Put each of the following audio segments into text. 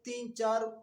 3-4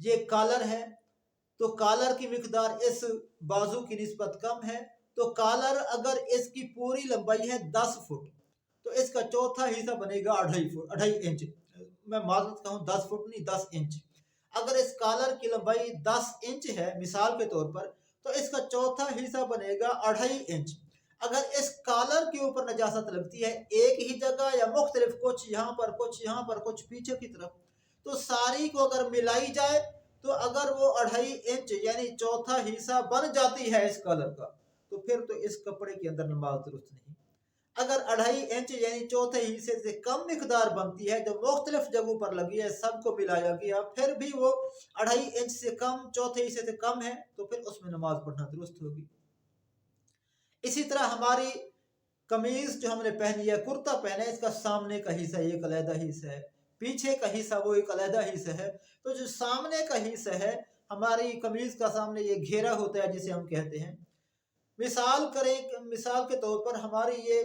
یہ کالر ہے تو کالر کی مقدار اس بازو کی نسبت کم ہے، تو کالر اگر اس کی پوری لمبائی ہے 10 فٹ تو اس کا چوتھا حصہ بنے گا 2.5 انچ، میں معذرت کہوں 10 فٹ نہیں 10 انچ۔ اگر اس کالر کی لمبائی 10 انچ ہے مثال کے طور پر تو اس کا چوتھا حصہ بنے گا 2.5 انچ۔ اگر اس کالر کے اوپر نجاست لگتی ہے ایک ہی جگہ یا مختلف، کچھ یہاں پر کچھ یہاں پر کچھ پیچھے کی طرف، تو ساری کو اگر ملائی جائے تو اگر وہ 2.5 انچ یعنی چوتھا حصہ بن جاتی ہے اس کالر کا تو پھر تو اس کپڑے کے اندر نماز درست نہیں۔ اگر 2.5 انچ یعنی چوتھے حصے سے کم مقدار بنتی ہے جو مختلف جگہوں پر لگی ہے، سب کو ملایا گیا پھر بھی وہ 2.5 انچ سے کم، چوتھے حصے سے کم ہے تو پھر اس میں نماز پڑھنا درست ہوگی۔ اسی طرح ہماری قمیض جو ہم نے پہنی ہے، کرتا پہنا ہے، اس کا سامنے کا حصہ ایک علیحدہ حصہ ہے، پیچھے کا حصہ وہ ایک علیحدہ حصہ ہے، تو جو سامنے کا حصہ ہے ہماری قمیض کا سامنے یہ گھیرا ہوتا ہے جسے ہم کہتے ہیں۔ مثال کے طور پر ہماری یہ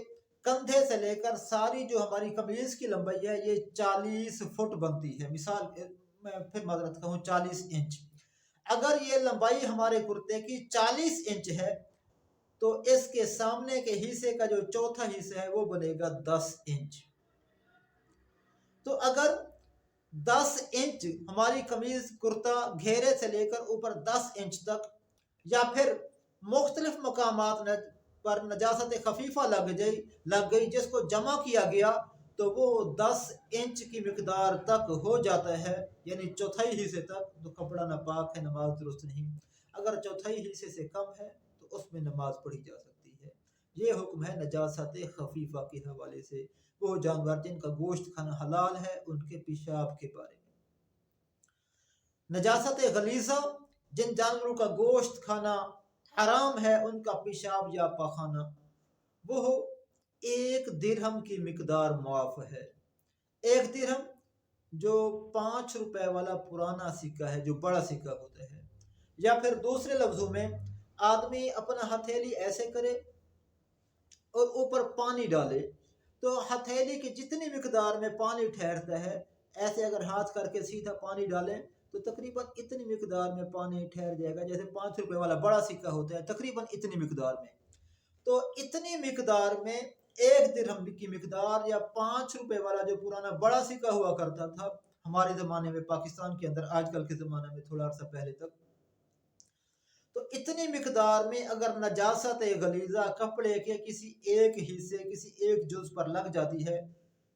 کندھے سے لے کر ساری جو ہماری قمیض کی لمبائی ہے یہ 40 فٹ بنتی ہے، مثال میں پھر معذرت کہوں 40 انچ۔ اگر یہ لمبائی ہمارے کرتے کی 40 انچ ہے تو اس کے سامنے کے حصے کا جو چوتھا حصہ ہے وہ بنے گا 10 انچ۔ تو اگر 10 انچ ہماری قمیض کرتا گھیرے سے لے کر اوپر 10 انچ تک یا پھر مختلف مقامات پر نجاست خفیفہ لگ گئی جس کو جمع کیا گیا تو وہ 10 انچ کی مقدار تک ہو جاتا ہے یعنی چوتھائی حصے تک، تو کپڑا ناپاک ہے، نماز درست نہیں۔ اگر چوتھائی حصے سے کم ہے تو اس میں نماز پڑھی جا سکتی ہے۔ یہ حکم ہے نجاست خفیفہ کے حوالے سے، وہ جانور جن کا گوشت کھانا حلال ہے ان کے پیشاب کے بارے میں۔ نجاست غلیظہ، جن جانوروں کا گوشت کھانا حرام ہے ان کا پیشاب یا پاخانہ، وہ 1 درہم کی مقدار معاف ہے۔ 1 درہم جو 5 روپے والا پرانا سکہ ہے، جو بڑا سکہ ہوتا ہے، یا پھر دوسرے لفظوں میں آدمی اپنا ہتھیلی ایسے کرے اور اوپر پانی ڈالے تو ہتھیلی کی جتنی مقدار میں پانی ٹھہرتا ہے، ایسے اگر ہاتھ کر کے سیدھا پانی ڈالیں تو تقریباً اتنی مقدار میں پانی ٹھہر جائے گا، جیسے 5 روپے والا بڑا سکہ ہوتا ہے تقریباً اتنی مقدار میں۔ تو اتنی مقدار میں 1 درہم کی مقدار یا 5 روپے والا جو پرانا بڑا سکہ ہوا کرتا تھا ہمارے زمانے میں پاکستان کے اندر، آج کل کے زمانے میں تھوڑا عرصہ پہلے تک، تو اتنی مقدار میں اگر نجاست غلیظہ کپڑے کے کسی ایک حصے، کسی ایک جز پر لگ جاتی ہے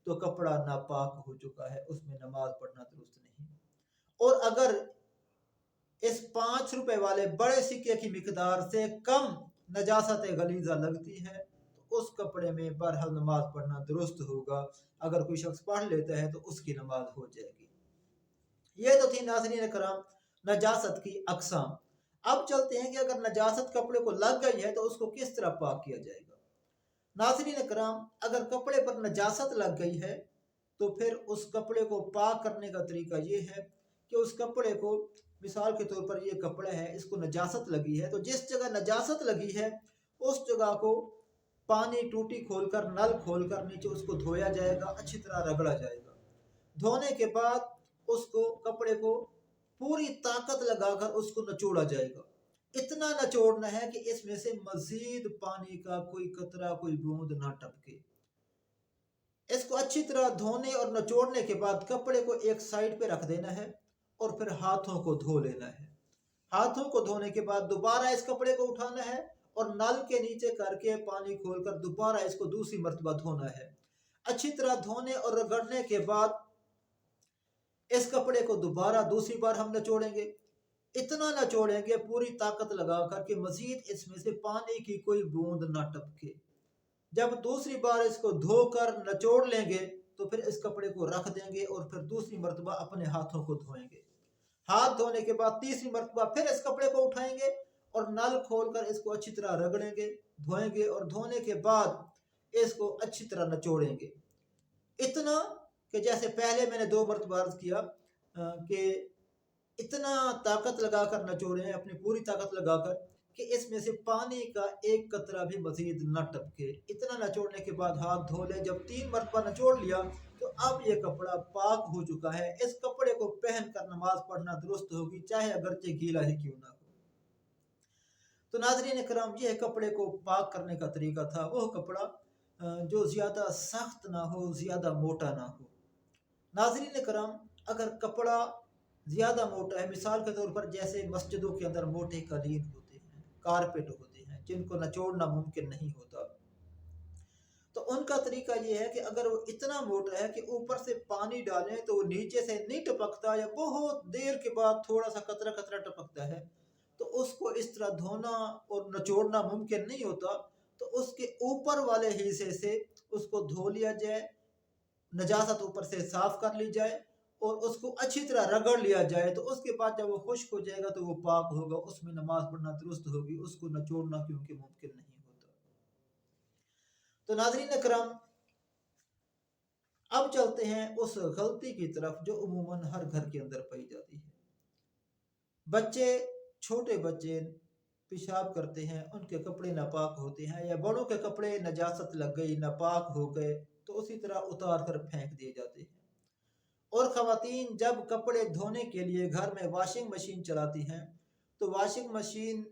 تو کپڑا ناپاک ہو چکا ہے، اس میں نماز پڑھنا درست نہیں۔ اور اگر اس 5 روپے والے بڑے سکے کی مقدار سے کم نجاست غلیظہ لگتی ہے تو اس کپڑے میں بہرحال نماز پڑھنا درست ہوگا، اگر کوئی شخص پڑھ لیتا ہے تو اس کی نماز ہو جائے گی۔ یہ تو تھی ناظرین کرام نجاست کی اقسام۔ اب چلتے ہیں کہ اگر نجاست کپڑے کو لگ گئی ہے تو اس کو کس طرح پاک کیا جائے گا۔ ناظرین کرام، اگر کپڑے پر نجاست لگ گئی ہے تو پھر اس کپڑے کو پاک کرنے کا طریقہ یہ ہے کہ اس کپڑے کو، مثال کے طور پر یہ کپڑا ہے، اس کو نجاست لگی ہے تو جس جگہ نجاست لگی ہے اس جگہ کو پانی ٹوٹی کھول کر، نل کھول کر نیچے اس کو دھویا جائے گا، اچھی طرح رگڑا جائے گا۔ دھونے کے بعد اس کو، کپڑے کو پوری طاقت لگا کر اس کو نچوڑا جائے گا۔ اتنا نچوڑنا ہے کہ اس میں سے مزید پانی کا کوئی قطرہ، کوئی بوند نہ ٹپکے۔ اس کو اچھی طرح دھونے اور نچوڑنے کے بعد کپڑے کو ایک سائڈ پہ رکھ دینا ہے اور پھر ہاتھوں کو دھو لینا ہے۔ ہاتھوں کو دھونے کے بعد دوبارہ اس کپڑے کو اٹھانا ہے اور نل کے نیچے کر کے پانی کھول کر دوبارہ اس کو دوسری مرتبہ دھونا ہے۔ اچھی طرح دھونے اور رگڑنے کے بعد اس کپڑے کو دوبارہ دوسری بار ہم نچوڑیں گے۔ اتنا نچوڑیں گے پوری طاقت لگا کر کہ مزید اس میں سے پانی کی کوئی بوند نہ ٹپکے۔ جب دوسری بار اس کو دھو کر نچوڑ لیں گے تو پھر اس کپڑے کو رکھ دیں گے اور پھر دوسری مرتبہ اپنے ہاتھوں کو دھوئیں گے۔ ہاتھ دھونے کے بعد تیسری مرتبہ پھر اس کپڑے کو اٹھائیں گے اور نل کھول کر اس کو اچھی طرح رگڑیں گے، دھوئیں گے اور دھونے کے بعد اس کو اچھی طرح نچوڑیں گے۔ اتنا کہ جیسے پہلے میں نے 2 مرتبہ عرض کیا کہ اتنا طاقت لگا کر نچوڑیں، اپنی پوری طاقت لگا کر کہ اس میں سے پانی کا ایک قطرہ بھی مزید نہ ٹپکے۔ اتنا نچوڑنے کے بعد ہاتھ دھو لے۔ جب 3 مرتبہ نچوڑ لیا تو اب یہ کپڑا پاک ہو چکا ہے۔ اس کپڑے کو پہن کر نماز پڑھنا درست ہوگی، چاہے اگرچہ گیلا ہی کیوں نہ ہو۔ تو ناظرین کرام، یہ کپڑے کو پاک کرنے کا طریقہ تھا۔ وہ کپڑا جو زیادہ سخت نہ ہو، زیادہ موٹا نہ ہو۔ ناظرین کرام، اگر کپڑا زیادہ موٹا ہے، مثال کے طور پر جیسے مسجدوں کے اندر موٹے قالین ہوتے ہیں، کارپیٹ ہوتے ہیں، جن کو نچوڑنا ممکن نہیں ہوتا، تو ان کا طریقہ یہ ہے کہ اگر وہ اتنا موٹا ہے کہ اوپر سے پانی ڈالیں تو وہ نیچے سے نہیں ٹپکتا، یا بہت دیر کے بعد تھوڑا سا قطرہ قطرہ ٹپکتا ہے، تو اس کو اس طرح دھونا اور نچوڑنا ممکن نہیں ہوتا۔ تو اس کے اوپر والے حصے سے اس کو دھو لیا جائے، نجاست اوپر سے صاف کر لی جائے اور اس کو اچھی طرح رگڑ لیا جائے، تو اس کے بعد جب وہ خشک ہو جائے گا تو وہ پاک ہوگا، اس میں نماز پڑھنا درست ہوگی، اس کو نچوڑنا کیونکہ ممکن نہیں ہوتا۔ تو ناظرین اکرام، اب چلتے ہیں اس غلطی کی طرف جو عموماً ہر گھر کے اندر پائی جاتی ہے۔ بچے، چھوٹے بچے پیشاب کرتے ہیں، ان کے کپڑے ناپاک ہوتے ہیں، یا بڑوں کے کپڑے نجاست لگ گئی، ناپاک ہو گئے، تو اسی طرح اتار کر پھینک دیے جاتے ہیں۔ اور خواتین جب کپڑے دھونے کے لیے گھر میں واشنگ مشین چلاتی ہیں تو واشنگ مشین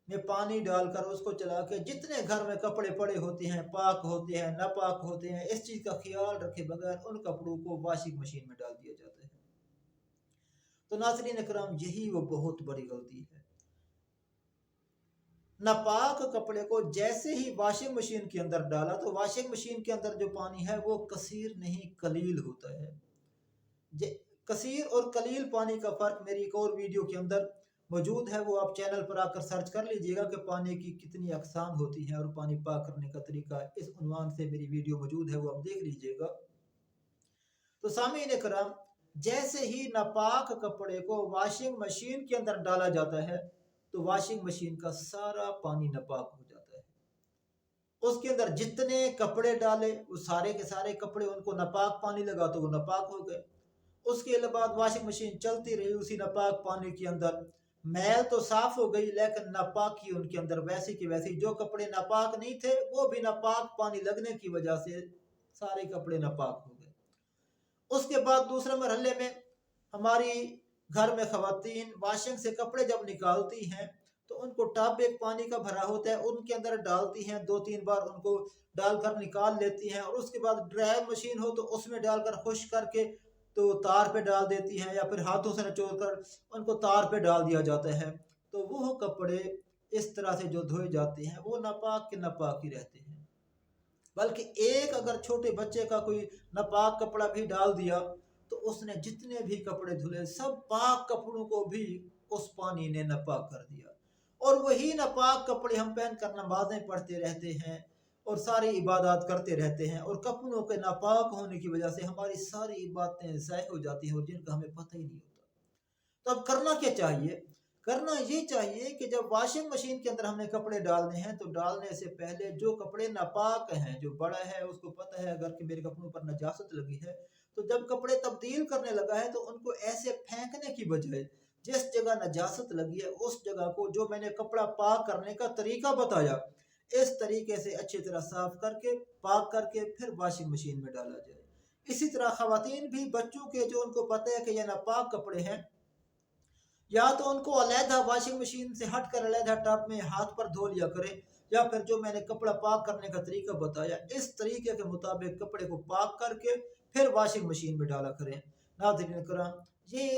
میں پانی ڈال کر اس کو چلا کے جتنے گھر میں کپڑے پڑے ہوتے ہیں، پاک ہوتے ہیں، ناپاک ہوتے ہیں، اس چیز کا خیال رکھے بغیر ان کپڑوں کو واشنگ مشین میں ڈال دیا جاتا ہے۔ تو ناظرین اکرام، یہی وہ بہت بڑی غلطی ہے۔ ناپاک کپڑے کو جیسے ہی واشنگ مشین کے اندر ڈالا تو واشنگ مشین کے اندر جو پانی ہے وہ کثیر نہیں قلیل ہوتا ہے۔ کثیر اور قلیل پانی کا فرق میری ایک اور ویڈیو کے اندر موجود ہے، وہ آپ چینل پر آ کر سرچ کر لیجئے گا کہ پانی کی کتنی اقسام ہوتی ہیں اور پانی پاک کرنے کا طریقہ، اس عنوان سے میری ویڈیو موجود ہے، وہ آپ دیکھ لیجئے گا۔ تو سامعین کرام، جیسے ہی ناپاک کپڑے کو واشنگ مشین کے اندر ڈالا جاتا ہے تو واشنگ مشین کا سارا پانی ناپاک ہو جاتا ہے۔ اس کے اندر جتنے کپڑے ڈالے وہ سارے کے سارے کپڑے، ان کو ناپاک پانی لگا تو وہ ناپاک ہو گئے۔ اس کے بعد واشنگ مشین چلتی رہی، اسی ناپاک پانی کے اندر میل تو صاف ہو گئی، لیکن ناپاکی ان کے اندر ویسی کی ویسی، جو کپڑے ناپاک نہیں تھے وہ بھی ناپاک پانی لگنے کی وجہ سے سارے کپڑے ناپاک ہو گئے۔ اس کے بعد دوسرے مرحلے میں ہماری گھر میں خواتین واشنگ سے کپڑے جب نکالتی ہیں تو ان کو ٹب ایک پانی کا بھرا ہوتا ہے، ان کے اندر ڈالتی ہیں، 2-3 بار ان کو ڈال کر نکال لیتی ہیں، اور اس کے بعد ڈرائی مشین ہو تو اس میں ڈال کر خشک کر کے تو تار پہ ڈال دیتی ہیں، یا پھر ہاتھوں سے نچوڑ کر ان کو تار پہ ڈال دیا جاتا ہے۔ تو وہ کپڑے اس طرح سے جو دھوئے جاتے ہیں وہ ناپاک کے ناپاک ہی رہتے ہیں۔ بلکہ ایک اگر چھوٹے بچے کا کوئی ناپاک کپڑا بھی ڈال دیا تو اس نے جتنے بھی کپڑے دھلے سب پاک کپڑوں کو بھی اس پانی نے ناپاک کر دیا، اور وہی ناپاک کپڑے ہم پہن کر نمازیں پڑھتے رہتے ہیں اور ساری عبادات کرتے رہتے ہیں، اور کپڑوں کے ناپاک ہونے کی وجہ سے ہماری ساری عبادتیں ضائع ہو جاتی ہیں اور جن کا ہمیں پتہ ہی نہیں ہوتا۔ تو اب کرنا کیا چاہیے؟ کرنا یہ چاہیے کہ جب واشنگ مشین کے اندر ہم نے کپڑے ڈالنے ہیں تو ڈالنے سے پہلے جو کپڑے ناپاک ہیں، جو بڑا ہے اس کو پتہ ہے اگر کہ میرے کپڑوں پر نجاست لگی ہے، تو جب کپڑے تبدیل کرنے لگا ہے تو ان کو ایسے پھینکنے کی بجائے جس جگہ نجاست لگی ہے اس جگہ کو، جو میں نے کپڑا پاک کرنے کا طریقہ بتایا، اس طریقے سے اچھی طرح صاف کر کے پاک کر کے پھر واشنگ مشین میں ڈالا جائے۔ اسی طرح خواتین بھی بچوں کے جو ان کو پتہ ہے کہ یہ ناپاک کپڑے ہیں، یا تو ان کو علیحدہ واشنگ مشین سے ہٹ کر علیحدہ ٹب میں ہاتھ پر دھو لیا کریں، یا پھر جو میں نے کپڑا پاک کرنے کا طریقہ بتایا اس طریقے کے مطابق کپڑے کو پاک کر کے پھر واشنگ مشین میں ڈالا کریں۔ ناظرین کرام، یہ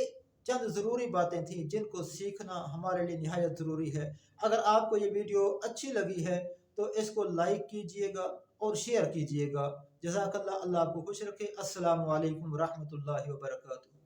چند ضروری باتیں تھیں جن کو سیکھنا ہمارے لیے نہایت ضروری ہے۔ اگر آپ کو یہ ویڈیو اچھی لگی ہے تو اس کو لائک کیجئے گا اور شیئر کیجئے گا۔ جزاک اللہ، اللہ آپ کو خوش رکھے۔ السلام علیکم ورحمۃ اللہ وبرکاتہ۔